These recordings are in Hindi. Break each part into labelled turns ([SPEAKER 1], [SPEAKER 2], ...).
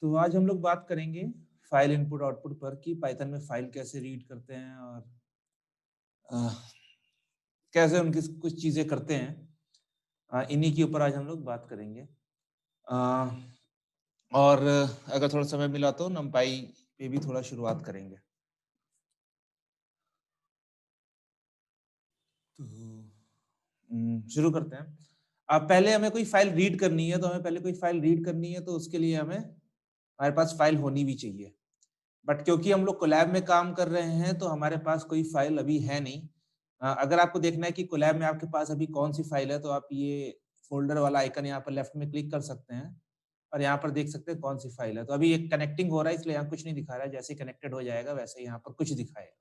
[SPEAKER 1] तो आज हम लोग बात करेंगे फाइल इनपुट आउटपुट पर कि पाइथन में फाइल कैसे रीड करते हैं और कैसे उनकी कुछ चीजें करते हैं। इन्हीं के ऊपर आज हम लोग बात करेंगे। अ, और अगर थोड़ा समय मिला तो नंपाई पे भी थोड़ा शुरुआत करेंगे। तो शुरू करते हैं। अब पहले हमें कोई फाइल रीड करनी है, तो हमें पहले कोई फाइल रीड करनी है तो उसके लिए हमारे पास फाइल होनी भी चाहिए। बट क्योंकि हम लोग कोलैब में काम कर रहे हैं तो हमारे पास कोई फाइल अभी है नहीं। अगर आपको देखना है कि कोलैब में आपके पास अभी कौन सी फाइल है तो आप ये फोल्डर वाला आइकन यहाँ पर लेफ्ट में क्लिक कर सकते हैं और यहाँ पर देख सकते हैं कौन सी फाइल है। तो अभी एक कनेक्टिंग हो रहा है इसलिए यहाँ कुछ नहीं दिखा रहा है, जैसे कनेक्टेड हो जाएगा वैसे ही यहाँ पर कुछ दिखाएगा।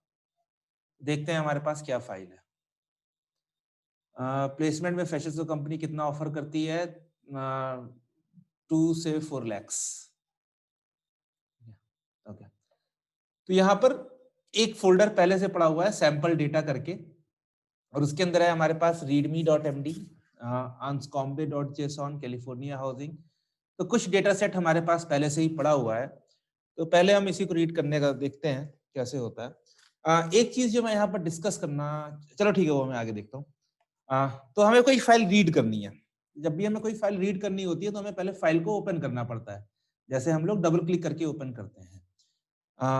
[SPEAKER 1] देखते हैं हमारे पास क्या फाइल है। प्लेसमेंट में फ्रेशर्स को कंपनी कितना ऑफर करती है? 2 से 4 लैक्स। ओके, तो यहाँ पर एक फोल्डर पहले से पड़ा हुआ है सैंपल डेटा करके और उसके अंदर है हमारे पास readme.md, anscombe.json, कैलिफोर्निया हाउसिंग। तो कुछ डेटा सेट हमारे पास पहले से ही पड़ा हुआ है, तो पहले हम इसी को रीड करने का देखते हैं कैसे होता है। एक चीज जो मैं यहाँ पर डिस्कस करना, चलो ठीक है वो मैं आगे देखता हूँ। तो हमें कोई फाइल रीड करनी है। जब भी हमें कोई फाइल रीड करनी होती है तो हमें पहले फाइल को ओपन करना पड़ता है, जैसे हम लोग डबल क्लिक करके ओपन करते हैं।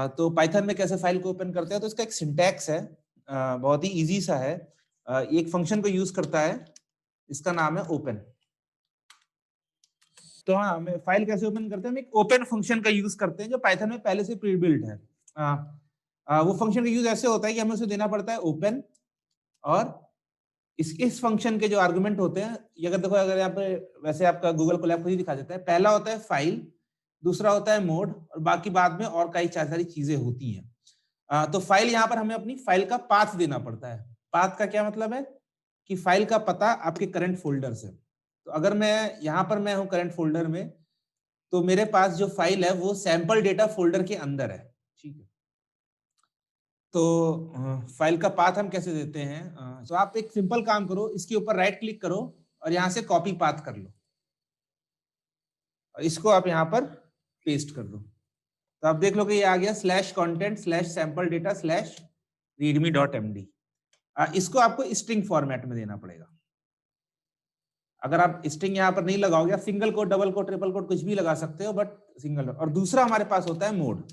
[SPEAKER 1] तो पाइथन में कैसे फाइल को ओपन करते हैं, तो इसका एक सिंटैक्स है, बहुत ही इजी सा है। एक फंक्शन को यूज करता है, इसका नाम है ओपन। तो हाँ, हमें फाइल कैसे ओपन करते हैं, हम एक ओपन फंक्शन का यूज करते हैं जो पाइथन में पहले से प्री बिल्ट है। वो फंक्शन का यूज ऐसे होता है कि हमें उसे देना पड़ता है ओपन, और इस फंक्शन के जो आर्गुमेंट होते हैं, ये अगर देखो, अगर यहाँ पे वैसे आपका गूगल कोलैब खुद ही दिखा देता है। पहला होता है फाइल, दूसरा होता है मोड, और बाकी बाद में और कई सारी चीजें होती हैं। तो फाइल, यहाँ पर हमें अपनी फाइल का पाथ देना पड़ता है। पाथ का क्या मतलब है कि फाइल का पता आपके करंट फोल्डर से। तो अगर मैं यहाँ पर मैं हूँ करंट फोल्डर में, तो मेरे पास जो फाइल है वो सैंपल डेटा फोल्डर के अंदर है। ठीक है, तो फाइल का पाथ हम कैसे देते हैं? तो आप एक सिंपल काम करो, इसके ऊपर राइट क्लिक करो और यहाँ से कॉपी पाथ कर लो और इसको आप यहाँ पर पेस्ट कर दो। तो आप देख लो कि ये आ गया /content/sample-data/readme.md। इसको आपको स्ट्रिंग फॉर्मेट में देना पड़ेगा। अगर आप स्ट्रिंग यहाँ पर नहीं लगाओगे, आप single quote, double quote, triple quote कुछ भी लगा सकते हो, बट सिंगल। और दूसरा हमारे पास होता है मोड।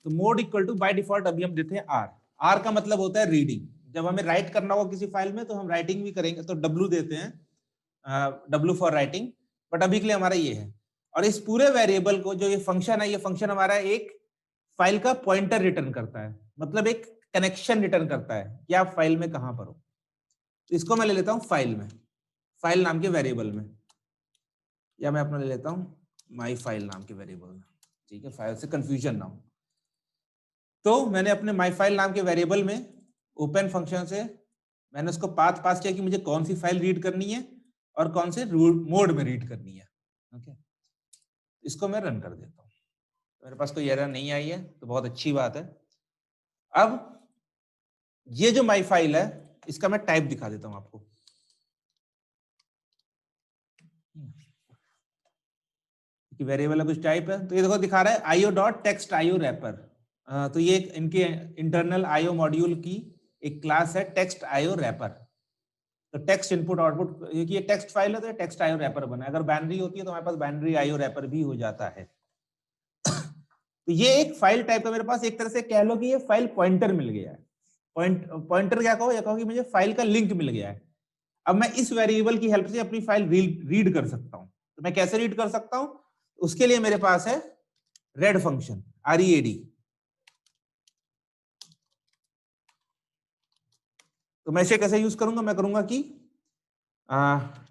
[SPEAKER 1] तो mode equal to by default अभी हम देते हैं आर। आर का मतलब होता है रीडिंग। जब हमें राइट करना होगा किसी फाइल में तो हम राइटिंग भी करेंगे तो डब्ल्यू देते हैं, डब्ल्यू फॉर राइटिंग। बट अभी के लिए हमारा ये है। और इस पूरे वेरिएबल को, जो ये फंक्शन है, ये फंक्शन हमारा एक फाइल का पॉइंटर रिटर्न करता है, मतलब एक कनेक्शन रिटर्न करता है कि आप फाइल में कहां पर हो। तो इसको मैं ले लेता हूं फाइल में, फाइल नाम के वेरिएबल में, या मैं अपना ले लेता हूं माई फाइल नाम के वेरिएबल में। ठीक है, फाइल से कंफ्यूजन ना हो। तो मैंने अपने माई फाइल नाम के वेरिएबल में ओपन फंक्शन से मैंने उसको पाथ पास किया कि मुझे कौन सी फाइल रीड करनी है और कौन से मोड में रीड करनी है। ओके, इसको मैं रन कर देता हूँ। मेरे पास कोई एरर नहीं आई है, तो बहुत अच्छी बात है। अब ये जो माई फाइल है, इसका मैं टाइप दिखा देता हूं आपको। वेरिएबल का कुछ टाइप है, तो ये देखो दिखा रहा है io.text io wrapper। तो ये इनके इंटरनल IO मॉड्यूल की एक क्लास है टेक्स्ट IO रैपर। तो टेक्स्ट इनपुट आउटपुट, ये टेक्स्ट फाइल है तो टेक्स्ट IO रैपर बना है। अगर बाइनरी होती है तो हमारे पास बाइनरी IO रैपर भी हो जाता है। तो ये एक फाइल टाइप का मेरे पास, एक तरह से कह लो कि ये फाइल पॉइंटर मिल गया है। पॉइंटर क्या कहो, या कहो कि मुझे फाइल का लिंक मिल गया है। अब मैं इस वेरिएबल की हेल्प से अपनी फाइल रीड कर सकता हूं। तो मैं कैसे रीड कर सकता हूं? उसके लिए मेरे पास है रेड फंक्शन, READ। तो मैं इसे कैसे यूज करूंगा? मैं करूंगा कि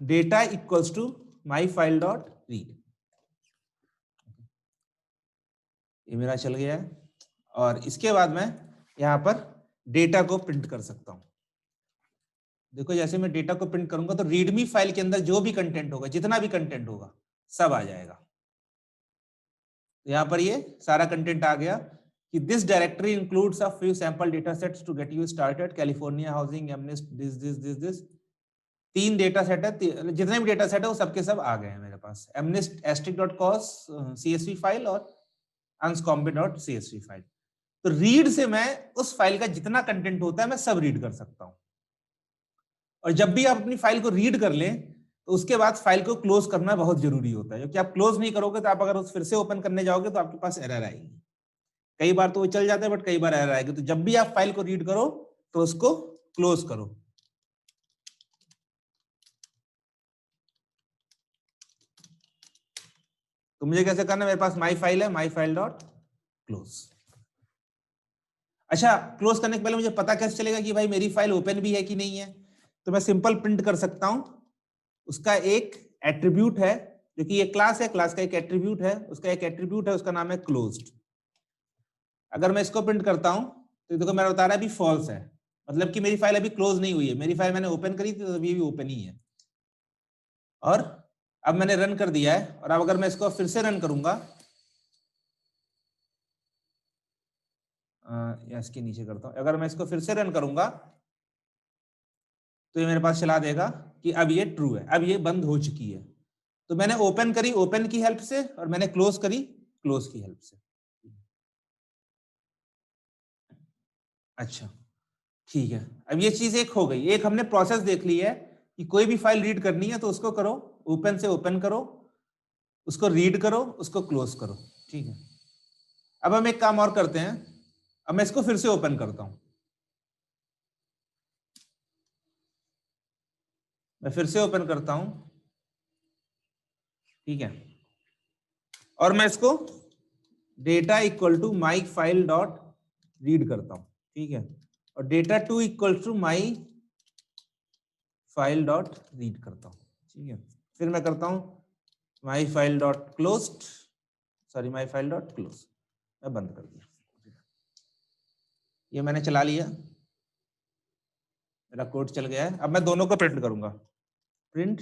[SPEAKER 1] data equals to my file dot read. ये मेरा चल गया है, और इसके बाद मैं यहां पर डेटा को प्रिंट कर सकता हूं। देखो, जैसे मैं डेटा को प्रिंट करूंगा तो रीडमी फाइल के अंदर जो भी कंटेंट होगा, जितना भी कंटेंट होगा, सब आ जाएगा। यहाँ पर ये सारा कंटेंट आ गया कि this directory includes a few sample data sets to get you started, California housing, MNIST, this this this this. 3 data set है, जितने भी डेटा सेट है वो सबके सब आ गए हैं मेरे पास, mnist.cos CSV फाइल और unscombe.csv फाइल। तो रीड से मैं उस फाइल का जितना कंटेंट होता है मैं सब रीड कर सकता हूं। और जब भी आप अपनी फाइल को रीड कर लें तो उसके बाद फाइल को क्लोज करना बहुत जरूरी होता है, क्योंकि आप क्लोज नहीं करोगे तो आप अगर उस फिर से ओपन करने जाओगे तो आपके पास एरर आएगी। कई बार तो वो चल जाता है बट कई बार एरर आएगी। तो जब भी आप फाइल को रीड करो तो उसको क्लोज करो। तो मुझे कैसे करना है, मेरे पास माई फाइल है, माई फाइल डॉट क्लोज। अच्छा, क्लोज करने के पहले मुझे पता कैसे चलेगा कि भाई मेरी फाइल ओपन भी है कि नहीं है? तो मैं सिंपल प्रिंट कर सकता हूं, उसका एक एट्रीब्यूट है, जो कि ये क्लास है, क्लास का एक एट्रीब्यूट है, उसका एक एट्रीब्यूट है, उसका नाम है क्लोज्ड। अगर मैं इसको प्रिंट करता हूं तो देखो मेरा बता रहा है अभी फॉल्स है, मतलब कि मेरी फाइल अभी क्लोज नहीं हुई है, मेरी फाइल मैंने ओपन करी थी तो अभी भी ओपन ही है। और अब मैंने रन कर दिया है, और अब अगर मैं इसको फिर से रन करूंगा, या इसके नीचे करता हूं, अगर मैं इसको फिर से रन करूंगा तो ये मेरे पास चला देगा कि अब ये ट्रू है, अब ये बंद हो चुकी है। तो मैंने ओपन करी ओपन की हेल्प से, और मैंने क्लोज करी क्लोज की हेल्प से। अच्छा ठीक है, अब ये चीज एक हो गई, एक हमने प्रोसेस देख ली है कि कोई भी फाइल रीड करनी है तो उसको करो, ओपन से ओपन करो, उसको रीड करो, उसको क्लोज करो। ठीक है, अब हम एक काम और करते हैं, अब मैं इसको फिर से ओपन करता हूं, मैं फिर से ओपन करता हूं, ठीक है, और मैं इसको data equal to my file dot read करता हूं, ठीक है, और data two equal to my file dot read करता हूं, ठीक है, फिर मैं करता हूं my file dot closed, sorry my file dot close, मैं बंद कर दिया। ये मैंने चला लिया, मेरा कोड चल गया है। अब मैं दोनों को प्रिंट करूंगा, प्रिंट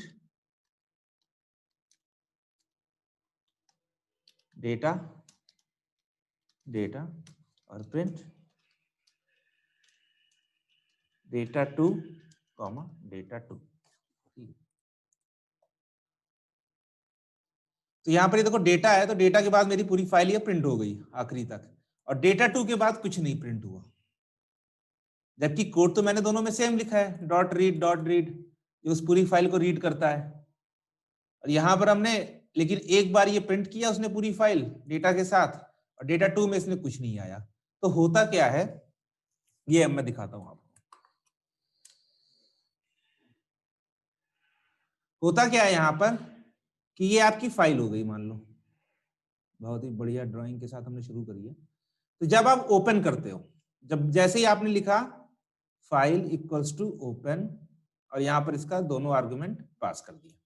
[SPEAKER 1] डेटा डेटा और print data two comma data two. तो यहां पर ये देखो डेटा है, तो डेटा के बाद मेरी पूरी फाइल ये प्रिंट हो गई आखिरी तक, और डेटा टू के बाद कुछ नहीं प्रिंट हुआ, जबकि कोड तो मैंने दोनों में सेम लिखा है, डॉट रीड ये उस पूरी फाइल को रीड करता है। और यहां पर हमने लेकिन एक बार ये प्रिंट किया उसने पूरी फाइल डेटा के साथ, और डेटा टू में इसमें कुछ नहीं आया। तो होता क्या है ये अब मैं दिखाता हूं आपको। होता क्या है यहां पर कि ये आपकी फाइल हो गई, मान लो बहुत ही बढ़िया ड्राइंग के साथ हमने शुरू करी है। तो जब आप ओपन करते हो, जब जैसे ही आपने लिखा फाइल इक्वल्स टू ओपन, और यहां पर इसका दोनों आर्गुमेंट पास कर दिया,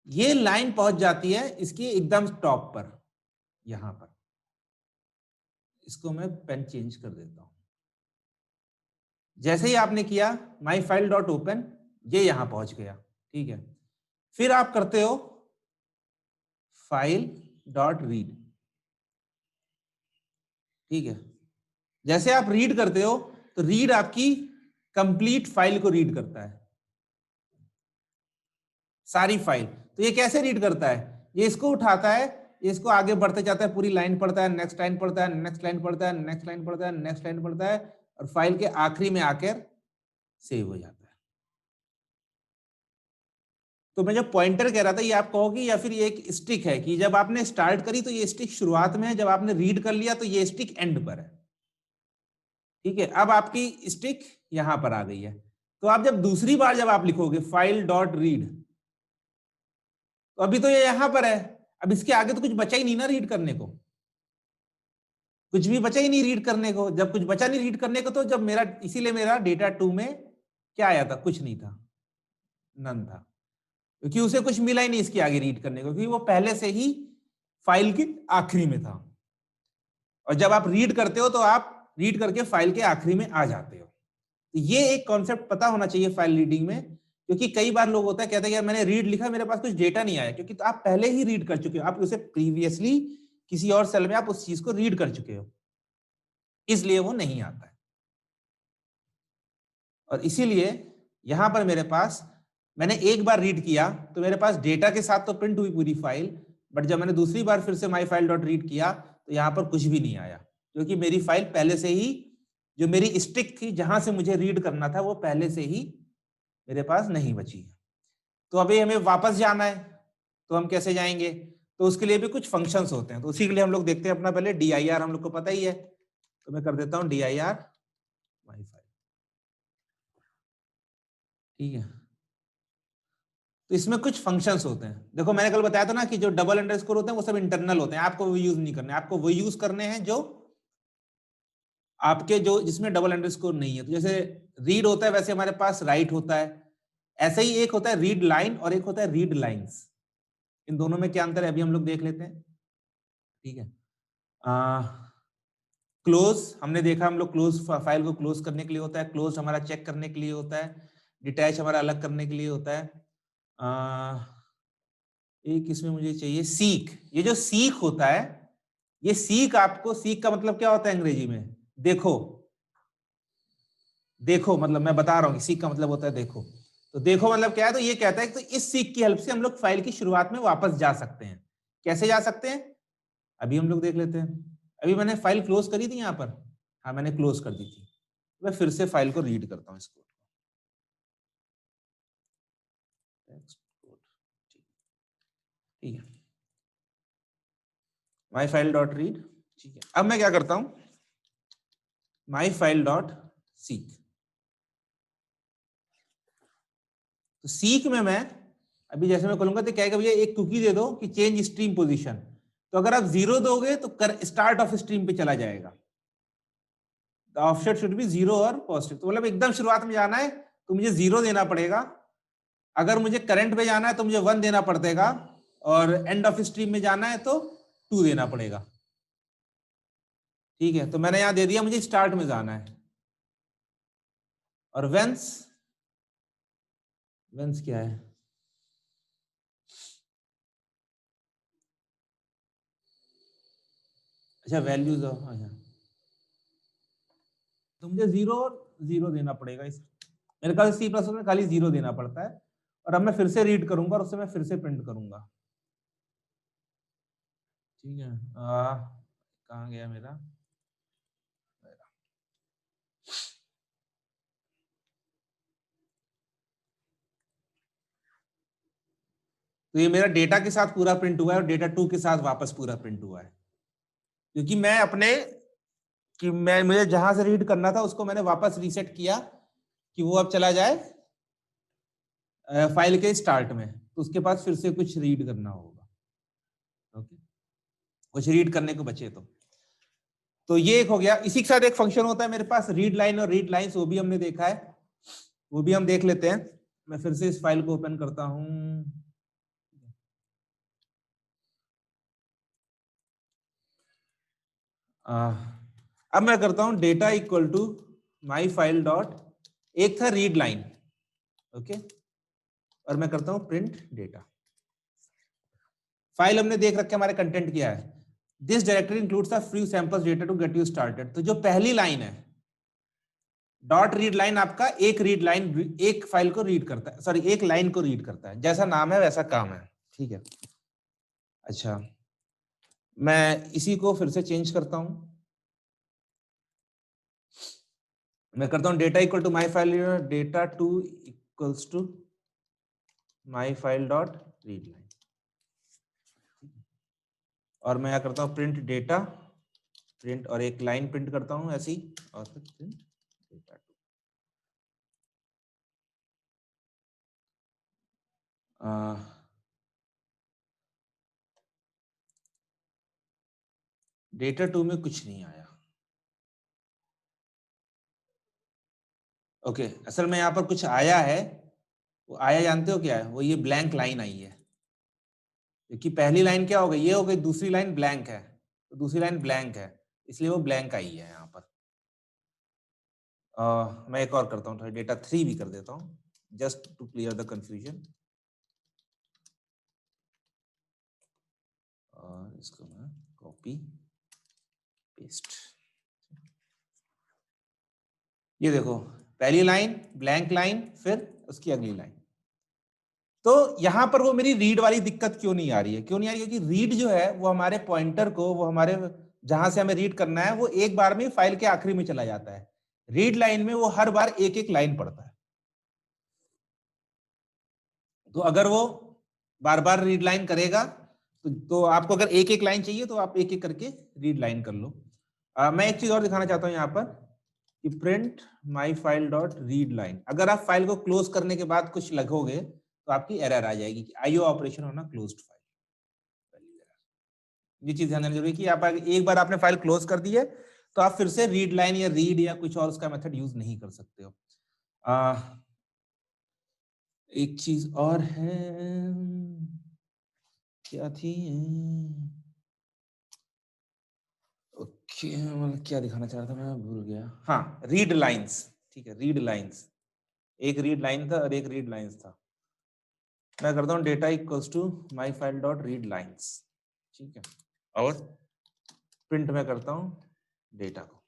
[SPEAKER 1] ये लाइन पहुंच जाती है इसकी एकदम टॉप पर, यहां पर। इसको मैं पेन चेंज कर देता हूं। जैसे ही आपने किया माई फाइल डॉट ओपन, ये यहां पहुंच गया, ठीक है, फिर आप करते हो फाइल डॉट रीड, ठीक है, जैसे आप रीड करते हो तो रीड आपकी कंप्लीट फाइल को रीड करता है, सारी फाइल। तो ये कैसे रीड करता है, ये इसको उठाता है, ये इसको आगे बढ़ते जाता है, पूरी लाइन पढ़ता है, नेक्स्ट लाइन पढ़ता है, नेक्स्ट लाइन पढ़ता है, नेक्स्ट लाइन पढ़ता है, नेक्स्ट लाइन पढ़ता है, और फाइल के आखिरी में आकर सेव हो जाता है। तो मैं जब पॉइंटर कह रहा था, ये आप कहोगे या फिर ये एक स्टिक है, कि जब आपने स्टार्ट करी तो ये स्टिक शुरुआत में है, जब आपने रीड कर लिया तो ये स्टिक एंड पर है, ठीक है। अब आपकी स्टिक यहां पर आ गई है, तो आप जब दूसरी बार जब आप लिखोगे फाइल डॉट रीड, तो अभी तो ये यहां पर है, अब इसके आगे तो कुछ बचा ही नहीं ना रीड करने को, कुछ भी बचा ही नहीं रीड करने को। जब कुछ बचा नहीं रीड करने को तो जब मेरा, इसीलिए मेरा डेटा टू में क्या आया था, कुछ नहीं था, नन था, क्योंकि उसे कुछ मिला ही नहीं इसके आगे रीड करने को, क्योंकि वो पहले से ही फाइल के आखिरी में था। और जब आप रीड करते हो तो आप रीड करके फाइल के आखिरी में आ जाते हो। तो ये एक कॉन्सेप्ट पता होना चाहिए फाइल रीडिंग में, क्योंकि कई बार लोग होता है कहते हैं यार मैंने रीड लिखा मेरे पास कुछ डेटा नहीं आया, क्योंकि तो आप पहले ही रीड कर चुके हो, आप उसे प्रीवियसली किसी और सेल में आप उस चीज को रीड कर चुके हो, इसलिए वो नहीं आता है। और इसीलिए यहां पर मेरे पास मैंने एक बार रीड किया तो मेरे पास डेटा के साथ तो प्रिंट हुई पूरी फाइल, बट जब मैंने दूसरी बार फिर से माई फाइल डॉट रीड किया तो यहाँ पर कुछ भी नहीं आया, क्योंकि मेरी फाइल पहले से ही, जो मेरी स्टिक थी जहां से मुझे रीड करना था, वो पहले से ही मेरे पास नहीं बची है। तो अभी हमें वापस जाना है, तो हम कैसे जाएंगे? तो उसके लिए भी कुछ फंक्शंस होते हैं, तो उसी के लिए हम लोग देखते हैं अपना पहले dir, हम लोग को पता ही है, तो मैं कर देता हूं dir माई फाइल। ठीक है, तो इसमें कुछ फंक्शंस होते हैं। देखो मैंने कल बताया था ना कि जो डबल अंडरस्कोर होते हैं वो सब इंटरनल होते हैं, आपको वो यूज नहीं करने, आपको वो यूज करने हैं जो आपके, जो जिसमें डबल अंडरस्कोर नहीं है। तो जैसे रीड होता है वैसे हमारे पास राइट होता है, ऐसे ही एक होता है रीड लाइन और एक होता है रीड लाइंस। इन दोनों में क्या अंतर है अभी हम लोग देख लेते हैं। ठीक है, क्लोज हमने देखा, हम लोग क्लोज फाइल को क्लोज करने के लिए होता है, क्लोज हमारा चेक करने के लिए होता है, डिटैच हमारा अलग करने के लिए होता है। एक इसमें मुझे चाहिए सीक। ये जो सीक होता है, ये सीक, आपको सीक का मतलब क्या होता है अंग्रेजी में? देखो, देखो मतलब मैं बता रहा हूं कि सीक का मतलब होता है देखो। तो देखो मतलब क्या है? तो ये कहता है कि तो इस सीक की हेल्प से हम लोग फाइल की शुरुआत में वापस जा सकते हैं। कैसे जा सकते हैं अभी हम लोग देख लेते हैं। अभी मैंने फाइल क्लोज करी थी यहाँ पर, हाँ मैंने क्लोज कर दी थी। मैं फिर से फाइल को रीड करता हूँ, इसको ठीक है, माई फाइल डॉट रीड। ठीक है, अब मैं क्या करता हूं, माई फाइल डॉट सीक। तो सीक में मैं अभी जैसे मैं खोलूंगा तो क्या है, भैया एक कुकी दे दो कि चेंज स्ट्रीम पोजीशन, तो अगर आप 0 दोगे तो स्टार्ट ऑफ स्ट्रीम पे चला जाएगा। द ऑफसेट शुड बी 0 और पॉजिटिव, तो मतलब एकदम शुरुआत में जाना है तो मुझे 0 देना पड़ेगा, अगर मुझे करंट पे जाना है तो मुझे 1 देना पड़ेगा, और एंड ऑफ स्ट्रीम में जाना है तो 2 देना पड़ेगा। ठीक है, तो मैंने यहां दे दिया, मुझे स्टार्ट में जाना है। और वेंस, वेंस क्या है? अच्छा वैल्यूज, अच्छा तो मुझे 0 और 0 देना पड़ेगा। इस मेरे ख्याल सी प्लस में खाली 0 देना पड़ता है। और अब मैं फिर से रीड करूंगा और उससे मैं फिर से प्रिंट करूंगा। ठीक है, कहाँ गया मेरा? तो ये मेरा डेटा के साथ पूरा प्रिंट हुआ है और डेटा 2 के साथ वापस पूरा प्रिंट हुआ है, क्योंकि मैं अपने, कि मैं, मुझे जहां से रीड करना था उसको मैंने वापस रीसेट किया कि वो अब चला जाए फाइल के स्टार्ट में, तो उसके पास फिर से कुछ रीड करना होगा। ओके, कुछ रीड करने को बचे तो ये एक हो गया। इसी के साथ एक फंक्शन होता है मेरे पास रीड लाइन और रीड लाइंस, वो भी हमने देखा है, वो भी हम देख लेते हैं। मैं फिर से इस फाइल को ओपन करता हूं। अब मैं करता हूं data equal to my file dot, एक था रीड लाइन, ओके, और मैं करता हूं प्रिंट डेटा। फाइल हमने देख रखे, हमारे कंटेंट क्या है, this directory includes the free samples data to get you started. तो जो पहली लाइन है डॉट रीड लाइन, आपका एक रीड लाइन एक फाइल को रीड करता है, सॉरी एक लाइन को रीड करता है, जैसा नाम है वैसा काम है। ठीक है, अच्छा मैं इसी को फिर से चेंज करता हूं, मैं करता हूं data equal to my file, data two equals to my file dot read line, और मैं क्या करता हूं प्रिंट डेटा, प्रिंट और एक लाइन प्रिंट करता हूं ऐसी, और फिर print data two. Data two में कुछ नहीं आया। ओके, असल में यहाँ पर कुछ आया है, वो आया जानते हो क्या है? वो ये ब्लैंक लाइन आई है, क्योंकि पहली लाइन क्या हो गई, ये हो गई, दूसरी लाइन ब्लैंक है, तो दूसरी लाइन ब्लैंक है, इसलिए वो ब्लैंक आई है यहाँ पर। मैं एक और करता हूँ, डेटा 3 भी कर देता हूँ just to clear the confusion, और इसको मैं कॉपी पेस्ट। ये देखो, पहली लाइन ब्लैंक लाइन, फिर उसकी अगली लाइन, तो यहां पर वो मेरी रीड वाली दिक्कत क्यों नहीं आ रही है? क्यों नहीं आ रही है? क्योंकि रीड जो है वो हमारे पॉइंटर को, वो हमारे जहां से हमें रीड करना है, वो एक बार में फाइल के आखिरी में चला जाता है। रीड लाइन में वो हर बार एक एक लाइन पढ़ता है। तो अगर वो बार बार रीड लाइन करेगा तो आपको अगर एक एक लाइन चाहिए तो आप एक एक करके रीड लाइन कर लो। मैं एक चीज और दिखाना चाहता हूं यहाँ पर कि print my file dot read line. अगर आप फाइल को क्लोज करने के बाद कुछ लिखोगे तो आपकी एरर आ जाएगी कि आईओ ऑपरेशन होना क्लोज्ड फाइल। ये चीज ध्यान देना जरूरी है कि आप एक बार आपने फाइल क्लोज कर दी है तो आप फिर से रीड लाइन या रीड या कुछ और उसका मेथड यूज नहीं कर सकते हो। एक चीज और है, क्या थी? ओके, मतलब क्या दिखाना चाह रहा था मैं भूल गया। हाँ, रीड लाइंस। ठीक है, रीड लाइंस। एक रीड लाइन था और एक रीड लाइंस था। मैं करता हूँ data equals to my file dot read lines. ठीक है, और प्रिंट में करता हूँ डेटा को।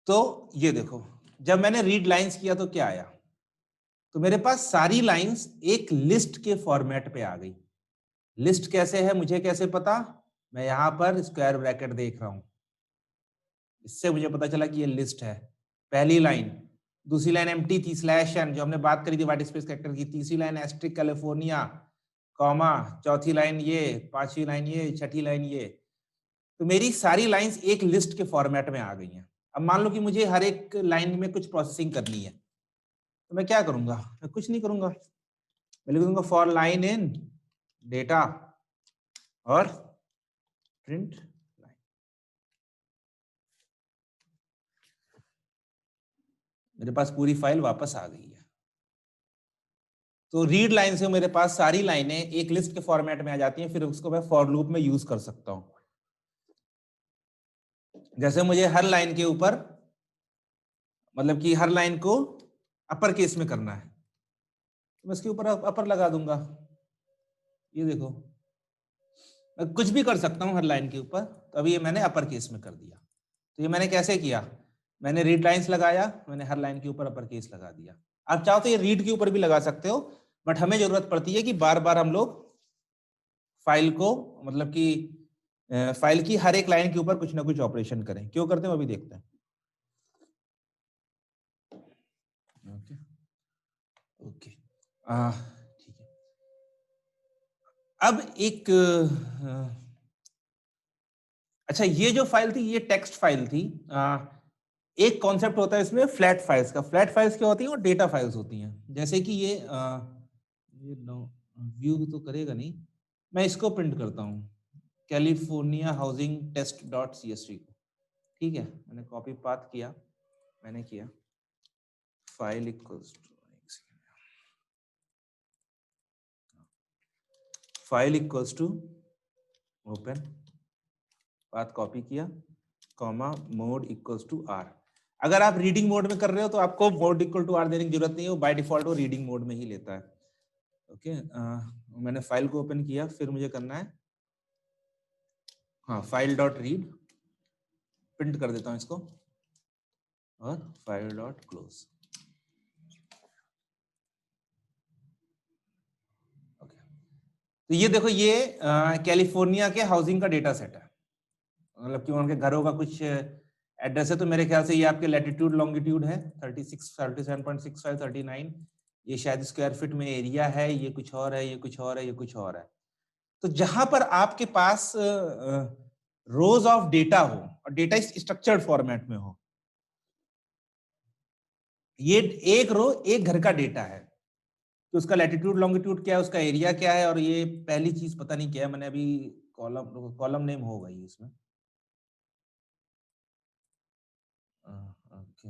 [SPEAKER 1] तो ये देखो, जब मैंने रीड लाइंस किया तो क्या आया? तो मेरे पास सारी लाइंस एक लिस्ट के फॉर्मेट पे आ गई। लिस्ट कैसे है, मुझे कैसे पता? मैं यहां पर स्क्वायर ब्रैकेट देख रहा हूं, इससे मुझे पता चला कि ये लिस्ट है। पहली लाइन, दूसरी लाइन एम्प्टी थी, स्लैश एन जो हमने बात करी थी व्हाइट स्पेस कैरेक्टर की, तीसरी लाइन एस्ट्रिक कैलिफोर्निया, कॉमा, चौथी लाइन ये, पांचवी लाइन ये, छठी लाइन ये। तो मेरी सारी लाइंस एक लिस्ट के फॉर्मेट में आ गई हैं। अब मान लो कि मुझे हर एक लाइन में कुछ प्रोसेसिंग करनी है, तो मैं क्या करूंगा? मैं कुछ नहीं करूंगा, मैं लिख दूंगा फॉर लाइन इन डेटा और प्रिंट लाइन। मेरे पास पूरी फाइल वापस आ गई है। तो रीड लाइन से मेरे पास सारी लाइनें एक लिस्ट के फॉर्मेट में आ जाती हैं, फिर उसको मैं फॉर लूप में यूज कर सकता हूं। जैसे मुझे हर लाइन के ऊपर, मतलब कि हर लाइन को अपर केस में करना है, तो मैं इसके ऊपर अपर लगा दूंगा। ये देखो, मैं कुछ भी कर सकता हूं हर लाइन के ऊपर। तो अभी ये मैंने अपर केस में कर दिया। तो ये मैंने कैसे किया? मैंने रीड लाइंस लगाया, मैंने हर लाइन के ऊपर अपर केस लगा दिया। आप चाहो तो ये रीड के ऊपर भी लगा सकते हो, बट हमें जरूरत पड़ती है कि बार बार हम लोग फाइल को, मतलब कि फाइल की हर एक लाइन के ऊपर कुछ ना कुछ ऑपरेशन करें। क्यों करते हैं अभी देखते हैं। ओके ओके, ठीक है। अब एक अच्छा, ये जो फाइल थी ये टेक्स्ट फाइल थी। एक कॉन्सेप्ट होता है इसमें फ्लैट फाइल्स का। फ्लैट फाइल्स क्या होती हैं? वो डेटा फाइल्स होती हैं। जैसे कि ये व्यू तो करेगा नहीं, मैं इसको प्रिंट करता हूँ, California housing test dot CSV को। ठीक है, मैंने कॉपी पाथ किया, मैंने किया file equals to, file equals to open, path copy किया, comma, mode equals to R। अगर आप रीडिंग मोड में कर रहे हो तो आपको मोड इक्वल टू R देने की जरूरत नहीं है, वो बाय डिफॉल्ट वो रीडिंग मोड में ही लेता है। ओके, मैंने फाइल को ओपन किया, फिर मुझे करना है, हाँ, फाइल डॉट रीड, प्रिंट कर देता हूँ इसको, और फाइल डॉट क्लोज। ओके, तो ये देखो, ये कैलिफोर्निया के हाउसिंग का डेटा सेट है, मतलब कि उनके घरों का कुछ एड्रेस है। तो मेरे ख्याल से ये आपके लैटिट्यूड लॉन्गिट्यूड है 36, 37.65, 39। ये शायद स्क्वायर फीट में एरिया है, ये कुछ और है, ये कुछ और है, ये कुछ और है। तो जहां पर आपके पास रोज ऑफ डेटा हो और डेटा स्ट्रक्चर्ड फॉर्मेट में हो, ये एक रो एक घर का डेटा है, तो उसका लैटिट्यूड लॉन्गिट्यूड क्या है, उसका एरिया क्या है, और ये पहली चीज पता नहीं क्या है, मैंने अभी कॉलम कॉलम नेम होगा ये इसमें। ओके,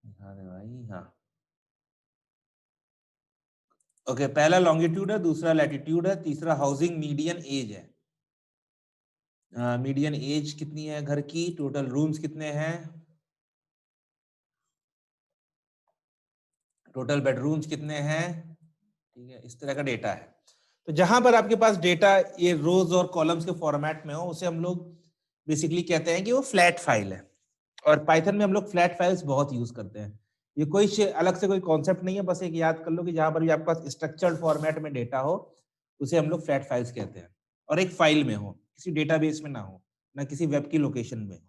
[SPEAKER 1] हाँ भाई, हाँ। ओके, पहला लॉन्गिट्यूड है, दूसरा लैटिट्यूड है, तीसरा हाउसिंग मीडियन एज है। मीडियन एज कितनी है घर की, टोटल रूम्स कितने हैं, टोटल बेडरूम्स कितने हैं, ठीक है, इस तरह का डेटा है। तो जहां पर आपके पास डेटा ये रोज और कॉलम्स के फॉर्मेट में हो, उसे हम लोग बेसिकली कहते हैं कि वो फ्लैट फाइल है। और पाइथन में हम लोग फ्लैट फाइल्स बहुत यूज करते हैं। ये कोई अलग से कोई कॉन्सेप्ट नहीं है, बस एक याद कर लो कि जहां पर भी आपके पास स्ट्रक्चर्ड फॉर्मेट में डेटा हो, उसे हम लोग फ्लैट फाइल्स कहते हैं, और एक फाइल में हो, किसी डेटाबेस में ना हो, ना किसी वेब की लोकेशन में हो।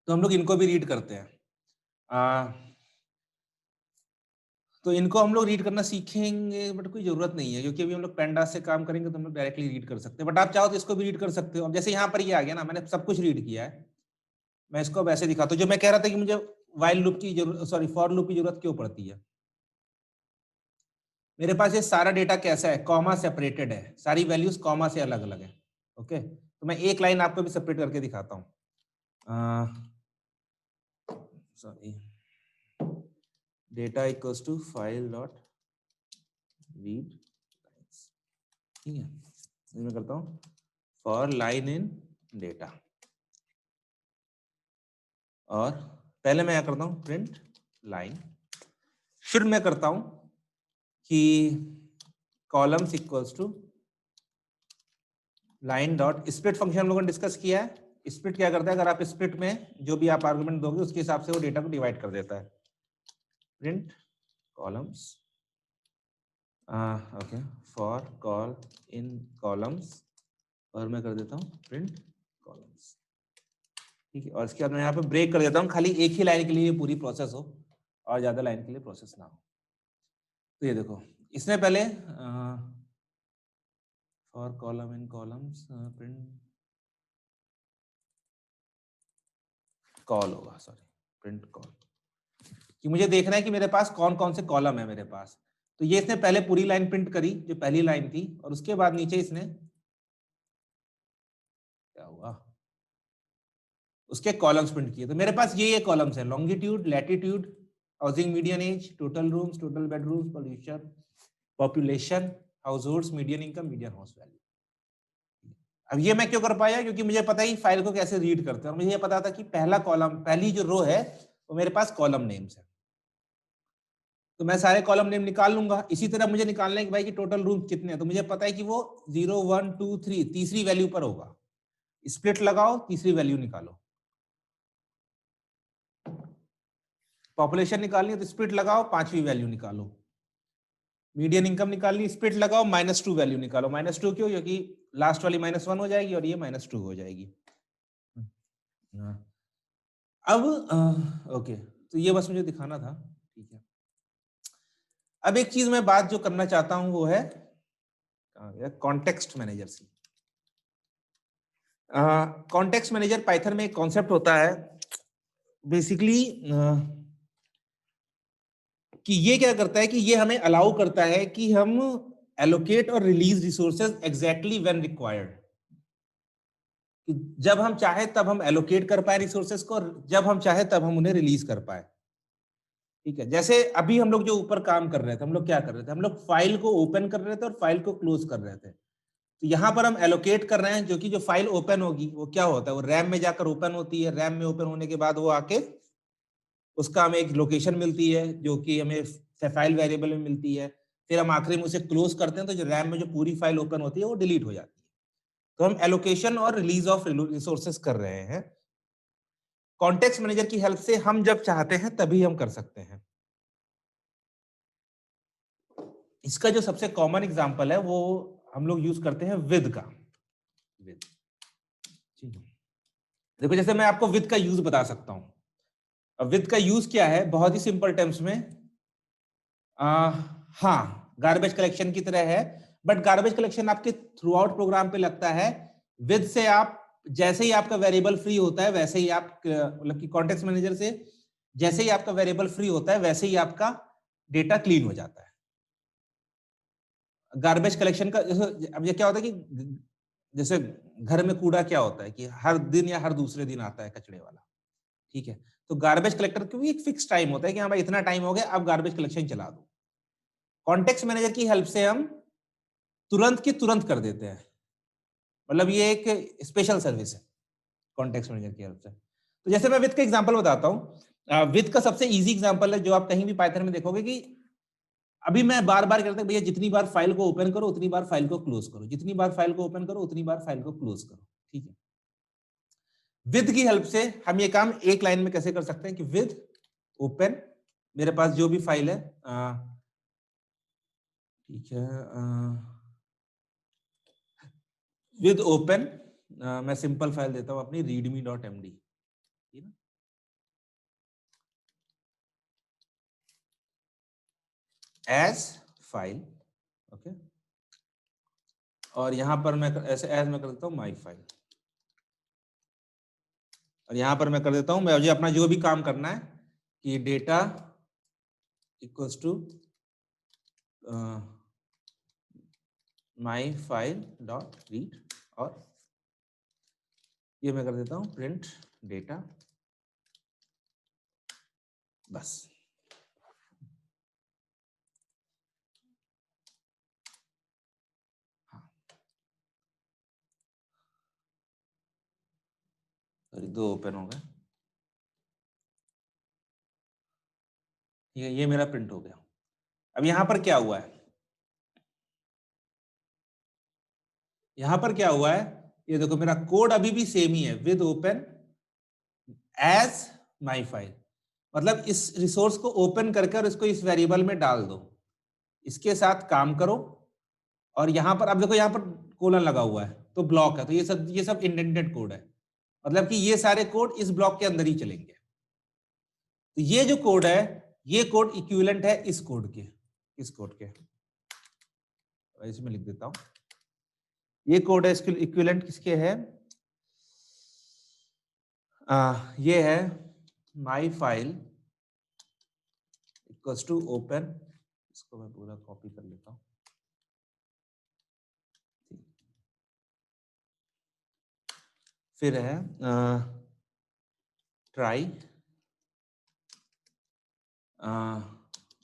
[SPEAKER 1] तो हम लोग इनको भी रीड करते हैं। तो इनको हम लोग रीड करना सीखेंगे, बट कोई जरूरत नहीं है, क्योंकि अभी हम लोग पेंडास से काम करेंगे तो हम लोग डायरेक्टली रीड कर सकते हैं। बट आप चाहो तो इसको भी रीड कर सकते हो। अब जैसे यहाँ पर ये आ गया ना, मैंने सब कुछ रीड किया है, मैं इसको वैसे दिखाता हूँ। जो मैं कह रहा था कि मुझे वाइल लूप की जरूरत, सॉरी फॉर लूप की जरूरत क्यों पड़ती है। मेरे पास ये सारा डेटा कैसा है, कॉमा सेपरेटेड है, सारी वैल्यूज कॉमा से अलग अलग है। ओके, तो मैं एक लाइन आपको भी सेपरेट करके दिखाता हूँ। Sorry, data equals to file dot read, ठीक है। मैं करता हूँ फॉर लाइन इन डेटा, और पहले मैं क्या करता हूँ प्रिंट लाइन, फिर मैं करता हूँ कि columns equals to line dot split. Function हम लोगों ने डिस्कस किया है। स्प्लिट क्या करता है, अगर आप स्प्लिट में जो भी आप आर्गुमेंट दोगे उसके हिसाब से वो डेटा को डिवाइड कर देता है। Print columns, okay, for call in columns, और मैं कर देता हूँ प्रिंट कॉलम्स, ठीक है। और इसके बाद मैं यहाँ पे ब्रेक कर देता हूँ, खाली एक ही लाइन के लिए पूरी प्रोसेस हो और ज्यादा लाइन के लिए प्रोसेस ना हो। तो ये देखो, इसने पहले for column in columns print call होगा, सॉरी प्रिंट कॉल, कि मुझे देखना है कि मेरे पास कौन कौन से कॉलम है मेरे पास। तो ये इसने पहले पूरी लाइन प्रिंट करी, जो पहली लाइन थी, और उसके बाद नीचे इसने क्या हुआ, उसके कॉलम्स प्रिंट किए। तो मेरे पास ये कॉलम्स है, longitude, latitude, housing median age, total rooms, total bedrooms, pollution, population, households, median income, median house value. अब ये मैं क्यों कर पाया, क्योंकि मुझे पता ही फाइल को कैसे रीड करते हैं, और मुझे ये पता था कि पहला कॉलम, पहली जो रो है वो मेरे पास कॉलम नेम्स है, तो मैं सारे कॉलम नेम निकाल लूंगा। इसी तरह मुझे निकालना है कि भाई कि टोटल रूम कितने हैं, तो मुझे पता है कि वो 0 1 2 3 तीसरी वैल्यू पर होगा। स्प्लिट लगाओ, तीसरी वैल्यू निकालो। पॉपुलेशन निकालनी है तो स्प्लिट लगाओ, पांचवी वैल्यू निकालो। मीडियन इनकम निकालनी, स्प्लिट लगाओ, -2 वैल्यू निकालो। -2 क्यों, क्योंकि लास्ट वाली -1 हो जाएगी और ये -2 हो जाएगी। अब ओके, तो ये बस मुझे दिखाना था, ठीक है। अब एक चीज मैं बात जो करना चाहता हूं वो है कॉन्टेक्स्ट मैनेजर से। कॉन्टेक्स्ट मैनेजर पाइथन में एक कॉन्सेप्ट होता है बेसिकली, कि ये क्या करता है कि ये हमें अलाउ करता है कि हम एलोकेट और release resources exactly when required. जब हम चाहे तब हम एलोकेट कर पाए रिसोर्सेज को, और जब हम चाहे तब हम उन्हें रिलीज कर पाए, ठीक है। जैसे अभी हम लोग जो ऊपर काम कर रहे थे, हम लोग क्या कर रहे थे, हम लोग फाइल को ओपन कर रहे थे और फाइल को क्लोज कर रहे थे। तो यहाँ पर हम एलोकेट कर रहे हैं, जो कि जो फाइल ओपन होगी वो क्या होता है, वो रैम में जाकर ओपन होती है। रैम में ओपन होने के बाद वो आके उसका हमें एक लोकेशन मिलती है, जो कि हमें फाइल वेरिएबल में मिलती है। फिर हम आखिरी में उसे क्लोज करते हैं, तो जो रैम में जो पूरी फाइल ओपन होती है वो डिलीट हो जाती है। तो हम एलोकेशन और रिलीज ऑफ रिसोर्सेस कर रहे हैं। कॉन्टेक्स्ट मैनेजर की हेल्प से हम जब चाहते हैं तभी हम कर सकते हैं। इसका जो सबसे कॉमन एग्जांपल है वो हम लोग यूज करते हैं विद का। विद, ठीक है। देखो, जैसे मैं आपको विद का यूज बता सकता हूं। अब विद का यूज क्या है, बहुत ही सिंपल टर्म्स में, हाँ, गार्बेज कलेक्शन की तरह है, बट गार्बेज कलेक्शन आपके थ्रू आउट प्रोग्राम पे लगता है। विद से आप जैसे ही आपका वेरिएबल फ्री होता है वैसे ही आप, मतलब कि कॉन्टेक्स्ट मैनेजर से जैसे ही आपका वेरिएबल फ्री होता है वैसे ही आपका डेटा क्लीन हो जाता है। गार्बेज कलेक्शन का जैसे, अब ये क्या होता है कि जैसे घर में कूड़ा क्या होता है कि हर दिन या हर दूसरे दिन आता है कचड़े वाला, ठीक है। तो गार्बेज कलेक्टर का भी एक फिक्स टाइम होता है कि हाँ भाई इतना टाइम हो गया, अब गार्बेज कलेक्शन चला दो। कॉन्टेक्स्ट मैनेजर की हेल्प से हम तुरंत की तुरंत कर देते हैं, मतलब ये एक स्पेशल सर्विस है कॉन्टेक्स्ट मैनेजर की हेल्प से। तो जैसे मैं विद का एग्जांपल बताता हूँ। विद का सबसे इजी एग्जांपल है जो आप कहीं भी पाइथन में देखोगे कि अभी मैं बार बार कहता हूं भैया जितनी बार फाइल को ओपन करो उतनी बार फाइल को क्लोज करो, जितनी बार फाइल को ओपन करो उतनी बार फाइल को क्लोज करो, ठीक है। विद की हेल्प से हम ये काम एक लाइन में कैसे कर सकते हैं कि विद ओपन, मेरे पास जो भी फाइल है, ठीक है, विद ओपन, मैं सिंपल फाइल देता हूं अपनी readme.md, ठीक है, एज फाइल, ओके, और यहां पर मैं ऐसे एज में कर देता हूं माई फाइल, और यहां पर मैं कर देता हूं, मुझे अपना जो भी काम करना है कि data equals to my file dot read, और ये मैं कर देता हूं प्रिंट डेटा, बस। हाँ, दो ओपन हो गए, ये मेरा प्रिंट हो गया। अब यहां पर क्या हुआ है, यहां पर क्या हुआ है, ये देखो मेरा कोड अभी भी सेम ही है, with open as my file, मतलब इस रिसोर्स को ओपन करके और इसको इस वेरिएबल में डाल दो, इसके साथ काम करो, और यहां पर अब देखो यहां पर कोलन लगा हुआ है तो ब्लॉक है, तो ये सब इंडेंटेड कोड है, मतलब कि ये सारे कोड इस ब्लॉक के अंदर ही चलेंगे। तो ये जो कोड है, ये कोड इक्विवेलेंट है इस कोड के, इस कोड के, ऐसे में लिख देता हूं, ये कोड है, इसके इक्विवेलेंट किसके है, ये है my file equals to open, इसको मैं पूरा कॉपी कर लेता हूं, फिर है try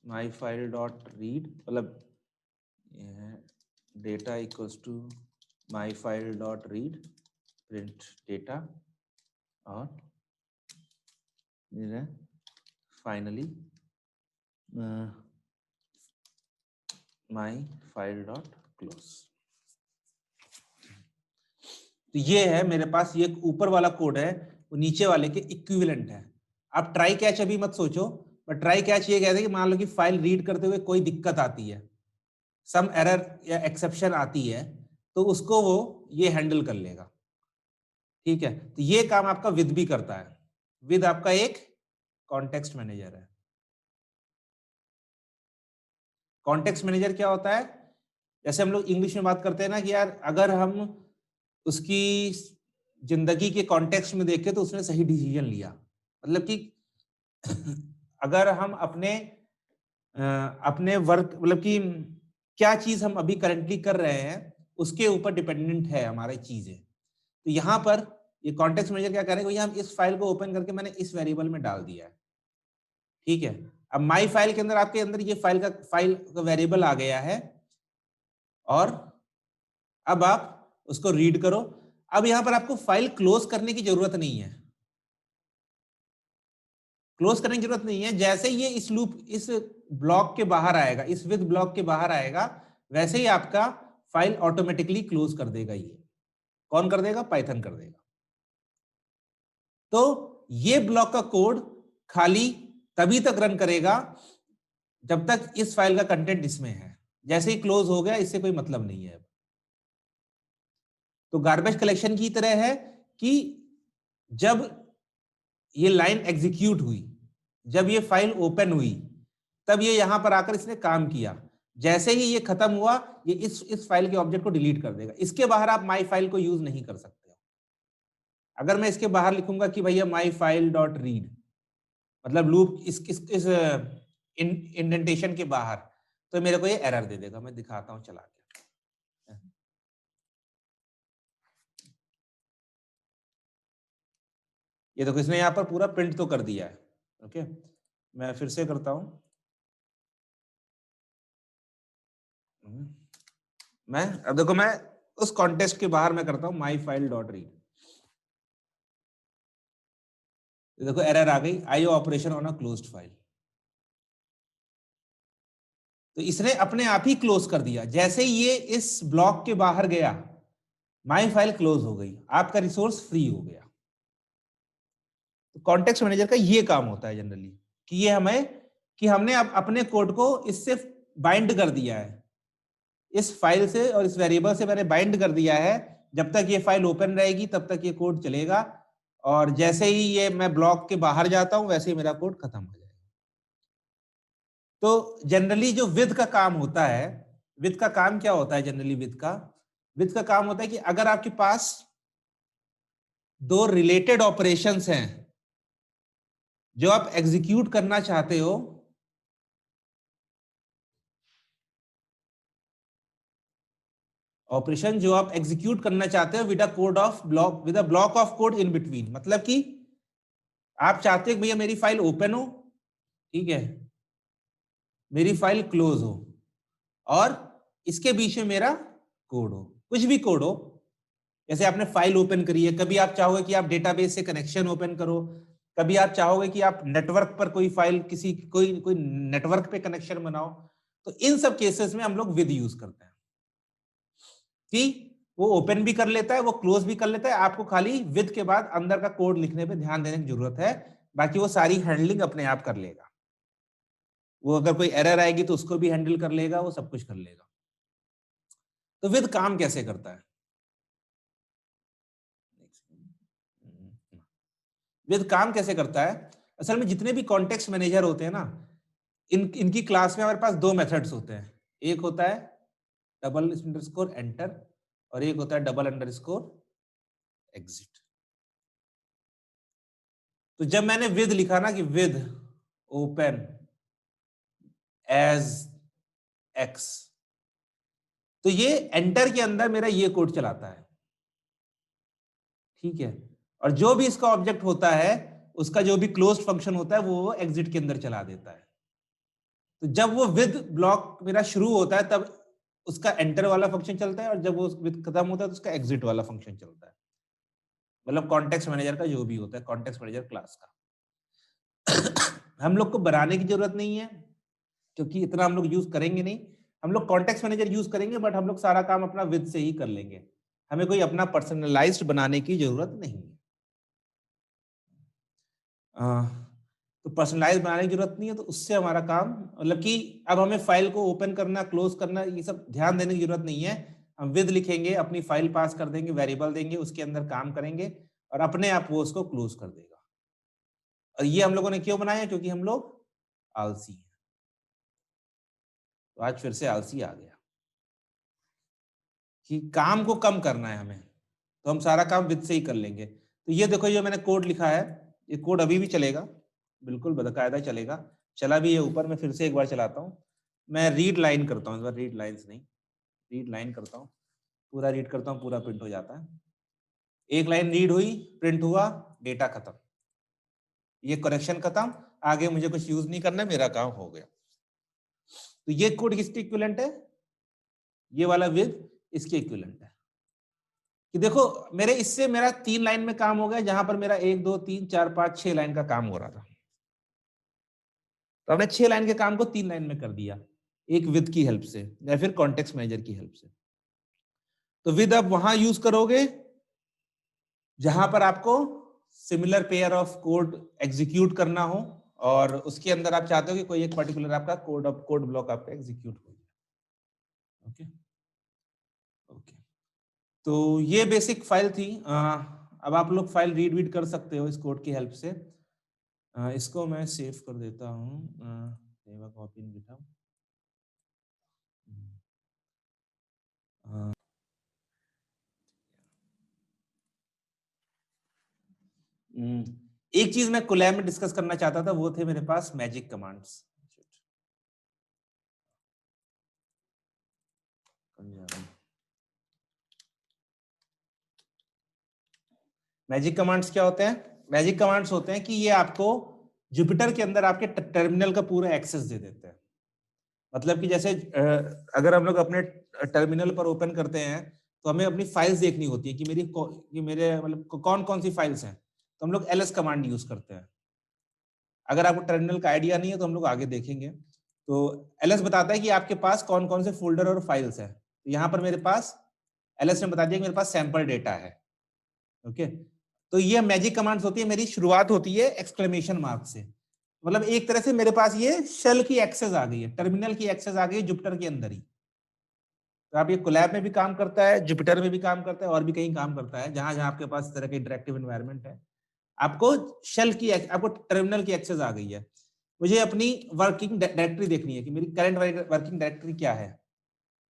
[SPEAKER 1] my file dot read, मतलब data equals to my file dot read print data, और finally my file dot close. तो ये है मेरे पास, ये ऊपर वाला कोड है वो नीचे वाले के इक्विवेलेंट है। आप ट्राई कैच अभी मत सोचो, पर ट्राई कैच ये कहते हैं कि मान लो कि फाइल रीड करते हुए कोई दिक्कत आती है, सम एरर या एक्सेप्शन आती है, तो उसको वो ये हैंडल कर लेगा, ठीक है। तो ये काम आपका विद भी करता है, विद आपका एक कॉन्टेक्स्ट मैनेजर है। कॉन्टेक्स्ट मैनेजर क्या होता है, जैसे हम लोग इंग्लिश में बात करते हैं ना कि यार अगर हम उसकी जिंदगी के कॉन्टेक्स्ट में देखें तो उसने सही डिसीजन लिया, मतलब कि अगर हम अपने वर्क, मतलब कि क्या चीज हम अभी करंटली कर रहे हैं उसके ऊपर डिपेंडेंट है हमारी चीजें। तो यहाँ पर ये कॉन्टेक्स्ट मैनेजर क्या करेगा, भैया हम इस फाइल को ओपन करके मैंने इस वेरिएबल में डाल दिया है, ठीक है। अब माई फाइल के अंदर आपके अंदर ये फाइल का वेरिएबल आ गया है, और अब आप उसको रीड करो। अब यहां पर आपको फाइल क्लोज करने की जरूरत नहीं है, क्लोज करने की जरूरत नहीं है, जैसे ये इस लूप, इस ब्लॉक के बाहर आएगा, इस विद ब्लॉक के बाहर आएगा, वैसे ही आपका फाइल ऑटोमेटिकली क्लोज कर देगा। ये कौन कर देगा, पाइथन कर देगा। तो ये ब्लॉक का कोड खाली तभी तक रन करेगा जब तक इस फाइल का कंटेंट इसमें है, जैसे ही क्लोज हो गया इससे कोई मतलब नहीं है। तो गार्बेज कलेक्शन की तरह है कि जब ये लाइन एग्जीक्यूट हुई, जब ये फाइल ओपन हुई, तब ये यहां पर आकर इसने काम किया, जैसे ही ये खत्म हुआ ये इस फाइल के ऑब्जेक्ट को डिलीट कर देगा। इसके बाहर आप माई फाइल को यूज नहीं कर सकते। अगर मैं इसके बाहर लिखूंगा कि भैया माई फाइल डॉट रीड, मतलब लूप इस इंडेंटेशन के बाहर, तो मेरे को ये एरर दे देगा। मैं दिखाता हूं चला के, ये देखो इसने यहां पर पूरा प्रिंट तो कर दिया है, ओके। मैं फिर से करता हूं, मैं अब देखो मैं उस कॉन्टेक्स्ट के बाहर मैं करता हूं माई फाइल डॉट रीड, देखो एरर आ गई, IO operation on a closed file. तो इसने अपने आप ही क्लोज कर दिया। जैसे ही ये इस ब्लॉक के बाहर गया, माई फाइल क्लोज हो गई, आपका रिसोर्स फ्री हो गया। तो कॉन्टेक्स्ट मैनेजर का ये काम होता है जनरली, कि ये हमें, कि हमने अपने कोड को इससे बाइंड कर दिया है, इस फाइल से और इस वेरिएबल से मैंने बाइंड कर दिया है। जब तक ये फाइल ओपन रहेगी तब तक ये कोड चलेगा, और जैसे ही ये मैं ब्लॉक के बाहर जाता हूं वैसे ही मेरा कोड खत्म हो जाएगा। तो जनरली जो विद का काम होता है, विद का काम क्या होता है जनरली? विद का काम होता है कि अगर आपके पास दो रिलेटेड ऑपरेशंस हैं जो आप एग्जीक्यूट करना चाहते हो, ऑपरेशन जो आप एग्जीक्यूट करना चाहते हो with a block of code in between, मतलब कि आप चाहते हो भैया मेरी फाइल ओपन हो, ठीक है, मेरी फाइल क्लोज हो, और इसके बीच में मेरा कोड हो, कुछ भी कोड हो। जैसे आपने फाइल ओपन करी है, कभी आप चाहोगे कि आप डेटाबेस से कनेक्शन ओपन करो, कभी आप चाहोगे कि आप नेटवर्क पर कोई फाइल, कोई नेटवर्क पे कनेक्शन बनाओ। तो इन सब केसेस में हम लोग विद यूज करते हैं, कि वो ओपन भी कर लेता है, वो क्लोज भी कर लेता है, आपको खाली विद के बाद अंदर का कोड लिखने पे ध्यान देने की जरूरत है, बाकी वो सारी हैंडलिंग अपने आप कर लेगा। वो अगर कोई एरर आएगी तो उसको भी हैंडल कर लेगा, वो सब कुछ कर लेगा। तो विद काम कैसे करता है? विद काम कैसे करता है? असल में जितने भी कॉन्टेक्स्ट मैनेजर होते हैं ना, इनकी क्लास में हमारे पास दो मेथड्स होते हैं। एक होता है डबल अंडरस्कोर एंटर, और एक होता है डबल अंडरस्कोर एग्जिट। तो जब मैंने विद लिखा ना, कि विद ओपन एज एक्स, तो ये एंटर के अंदर मेरा ये कोड चलाता है, ठीक है। और जो भी इसका ऑब्जेक्ट होता है, उसका जो भी क्लोज्ड फंक्शन होता है, वो एग्जिट के अंदर चला देता है। तो जब वो विद ब्लॉक मेरा शुरू होता है तब उसका एंटर वाला फंक्शन चलता है, और जब वो विद खत्म होता है तो उसका एग्जिट वाला फंक्शन चलता है। मतलब कॉन्टेक्स्ट मैनेजर का जो भी होता है, कॉन्टेक्स्ट मैनेजर क्लास का हम लोग को बनाने की जरूरत नहीं है, क्योंकि इतना हम लोग यूज करेंगे नहीं। हम लोग कॉन्टेक्स्ट मैनेजर यूज करेंगे, बट हम लोग सारा काम अपना विद से ही कर लेंगे। हमें कोई अपना पर्सनलाइज्ड बनाने की जरूरत नहीं है। तो पर्सनलाइज बनाने की जरूरत नहीं है, तो उससे हमारा काम, मतलब कि अब हमें फाइल को ओपन करना, क्लोज करना, ये सब ध्यान देने की जरूरत नहीं है। हम विद लिखेंगे, अपनी फाइल पास कर देंगे, वेरिएबल देंगे, उसके अंदर काम करेंगे, और अपने आप वो उसको क्लोज कर देगा। और ये हम लोगों ने क्यों बनाया? क्योंकि हम लोग आलसी हैं। तो आज फिर से आलसी आ गया कि काम को कम करना है हमें, तो हम सारा काम विद से ही कर लेंगे। तो ये देखो, ये मैंने कोड लिखा है, ये कोड अभी भी चलेगा, बिल्कुल बकायदा चलेगा। चला भी है ऊपर, मैं फिर से एक बार चलाता हूँ। मैं रीड लाइन करता हूँ, इस बार रीड लाइन्स नहीं, रीड लाइन करता हूँ, पूरा रीड करता हूँ, पूरा प्रिंट हो जाता है। एक लाइन रीड हुई, प्रिंट हुआ, डेटा खत्म, ये करेक्शन खत्म, आगे मुझे कुछ यूज नहीं करना, मेरा काम हो गया। तो ये कोड किसके इक्विवेलेंट है? ये वाला विद इसके इक्विवेलेंट है। कि देखो, मेरे इससे मेरा 3 लाइन में काम हो गया, जहां पर मेरा 1 2 3 4 5 6 लाइन का काम हो रहा था। तो हमने 6 लाइन के काम को 3 लाइन में कर दिया, एक विद की हेल्प से, या फिर कॉन्टेक्स्ट मैनेजर की हेल्प से। तो विद आप वहां यूज करोगे जहां पर आपको similar pair of code execute करना हो, और उसके अंदर आप चाहते हो कि कोई एक पर्टिकुलर आपका कोड ब्लॉक आपका एग्जीक्यूट हो जाए। ओके ओके, तो ये बेसिक फाइल थी। अब आप लोग फाइल रीड कर सकते हो इस कोड की हेल्प से। इसको मैं सेव कर देता हूँ, कॉपी इन गिटहब। एक चीज मैं कोलैब में डिस्कस करना चाहता था, वो थे मेरे पास मैजिक कमांड्स। मैजिक कमांड्स क्या होते हैं? मैजिक कमांड्स होते हैं कि ये आपको जुपिटर के अंदर आपके टर्मिनल का पूरा एक्सेस दे देते हैं। मतलब कि जैसे अगर हम लोग अपने टर्मिनल पर ओपन करते हैं, तो हमें अपनी फाइल्स देखनी होती है कि मेरे मतलब कौन कौन सी फाइल्स हैं, तो हम लोग ls कमांड यूज करते हैं। अगर आपको टर्मिनल का आइडिया नहीं है तो हम लोग आगे देखेंगे। तो एलएस बताता है कि आपके पास कौन कौन से फोल्डर और फाइल्स है। तो यहाँ पर मेरे पास एलएस ने बता दिया कि मेरे पास सैंपल डेटा है। ओके, तो ये मैजिक कमांड्स होती है, मेरी शुरुआत होती है एक्सक्लेमेशन मार्क से। मतलब एक तरह से मेरे पास ये शेल की एक्सेस आ गई है, टर्मिनल की एक्सेस आ गई है जुपिटर के अंदर ही। तो आप ये कोलैब में भी काम करता है, जुपिटर में भी काम करता है, और भी कहीं काम करता है, जहां जहां आपके पास इस तरह के इंटरेक्टिव एनवायरनमेंट है। आपको शेल की, आपको टर्मिनल की एक्सेस आ गई है। मुझे अपनी वर्किंग डायरेक्टरी देखनी है कि मेरी करंट वर्किंग डायरेक्टरी क्या है।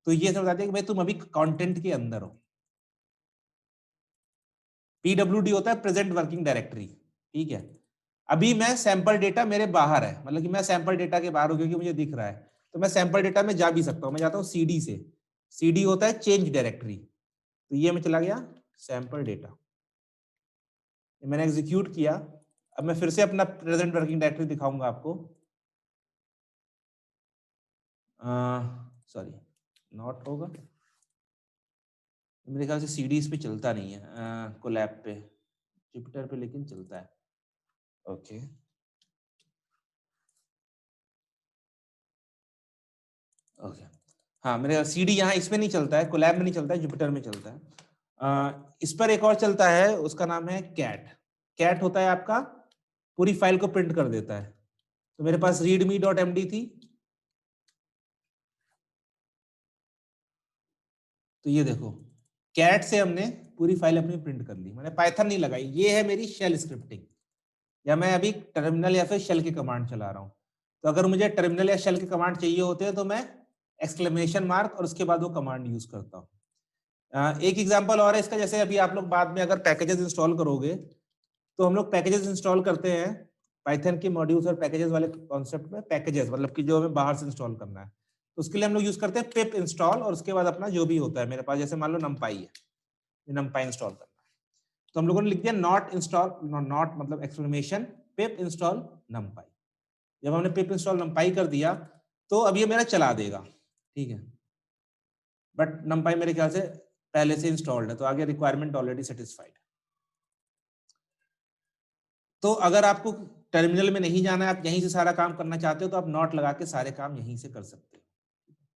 [SPEAKER 1] तो ये सब बताते हैं कि भाई तुम अभी कंटेंट के अंदर हो। पीडब्ल्यूडी होता है प्रेजेंट वर्किंग डायरेक्टरी, ठीक है। अभी मैं सैंपल डेटा मेरे बाहर है, मतलब कि मैं सैंपल डेटा के बाहर हूं क्योंकि मुझे दिख रहा है, तो मैं सैंपल डेटा में जा भी सकता हूं। मैं जाता हूं सीडी से, सीडी होता है चेंज डायरेक्टरी। तो ये मैं चला गया सैंपल डेटा, मैंने एग्जीक्यूट किया। अब मैं फिर से अपना प्रेजेंट वर्किंग डायरेक्टरी दिखाऊंगा आपको। सॉरी, नॉट होगा, मेरे ख्याल से सीडीज पे चलता नहीं है, कोलैब पे, जुपिटर पे लेकिन चलता है। ओके, ओके, हाँ मेरे सीडी यहाँ इसमें नहीं चलता है, कोलैब में नहीं चलता है, जुपिटर में चलता है। इस पर एक और चलता है, उसका नाम है कैट। कैट होता है आपका पूरी फाइल को प्रिंट कर देता है। तो मेरे पास readme.md थी, तो ये देखो कैट से हमने पूरी फाइल अपनी प्रिंट कर ली, मैंने पाइथन नहीं लगाई। ये है मेरी शेल स्क्रिप्टिंग, या मैं अभी टर्मिनल या फिर शेल के कमांड चला रहा हूँ। तो अगर मुझे टर्मिनल या शेल के कमांड चाहिए होते हैं तो मैं एक्सक्लेमेशन मार्क और उसके बाद वो कमांड यूज करता हूँ। एक एग्जांपल और है इसका, जैसे अभी आप लोग बाद में अगर पैकेजेस इंस्टॉल करोगे, तो हम लोग पैकेजेस इंस्टॉल करते हैं पाइथन के मॉड्यूल्स और पैकेजेस वाले कॉन्सेप्ट में। पैकेजेस मतलब कि जो हमें बाहर से इंस्टॉल करना है, तो उसके लिए हम लोग यूज करते हैं पिप इंस्टॉल, और उसके बाद अपना जो भी होता है मेरे पास, जैसे मान लो नमपाई है, नमपाई इंस्टॉल करना है, तो हम लोगों ने लिख दिया नॉट इंस्टॉल, नॉट मतलब एक्सक्लेमेशन पिप इंस्टॉल नमपाई। जब हमने पिप इंस्टॉल नमपाई कर दिया, तो अब ये मेरा चला देगा, ठीक है। बट नमपाई मेरे ख्याल से पहले से इंस्टॉल्ड है, तो आगे रिक्वायरमेंट ऑलरेडी सेटिस्फाइड। तो अगर आपको टर्मिनल में नहीं जाना है, आप यहीं से सारा काम करना चाहते हो, तो आप नॉट लगा के सारे काम यहीं से कर सकते हो।